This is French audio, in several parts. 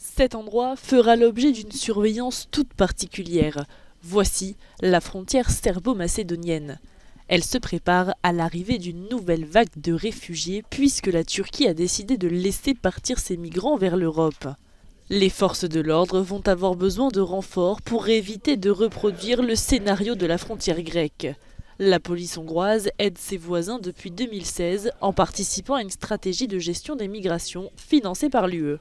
Cet endroit fera l'objet d'une surveillance toute particulière. Voici la frontière serbo-macédonienne. Elle se prépare à l'arrivée d'une nouvelle vague de réfugiés puisque la Turquie a décidé de laisser partir ses migrants vers l'Europe. Les forces de l'ordre vont avoir besoin de renforts pour éviter de reproduire le scénario de la frontière grecque. La police hongroise aide ses voisins depuis 2016 en participant à une stratégie de gestion des migrations financée par l'UE.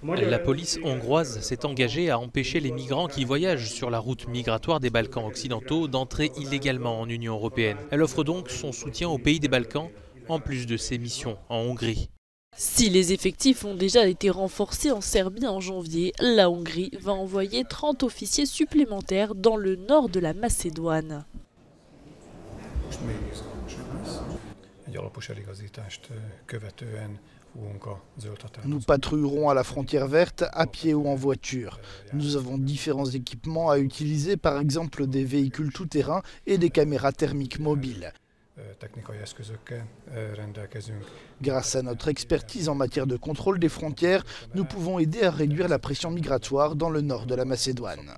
La police hongroise s'est engagée à empêcher les migrants qui voyagent sur la route migratoire des Balkans occidentaux d'entrer illégalement en Union européenne. Elle offre donc son soutien aux pays des Balkans, en plus de ses missions en Hongrie. Si les effectifs ont déjà été renforcés en Serbie en janvier, la Hongrie va envoyer 30 officiers supplémentaires dans le nord de la Macédoine. Nous patrouillerons à la frontière verte à pied ou en voiture. Nous avons différents équipements à utiliser, par exemple des véhicules tout-terrain et des caméras thermiques mobiles. Grâce à notre expertise en matière de contrôle des frontières, nous pouvons aider à réduire la pression migratoire dans le nord de la Macédoine.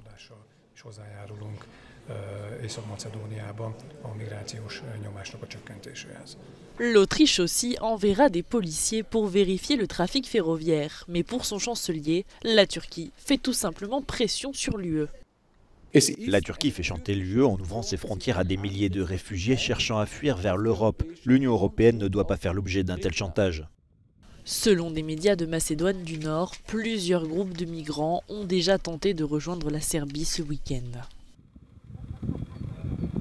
L'Autriche aussi enverra des policiers pour vérifier le trafic ferroviaire. Mais pour son chancelier, la Turquie fait tout simplement pression sur l'UE. La Turquie fait chanter l'UE en ouvrant ses frontières à des milliers de réfugiés cherchant à fuir vers l'Europe. L'Union européenne ne doit pas faire l'objet d'un tel chantage. Selon des médias de Macédoine du Nord, plusieurs groupes de migrants ont déjà tenté de rejoindre la Serbie ce week-end.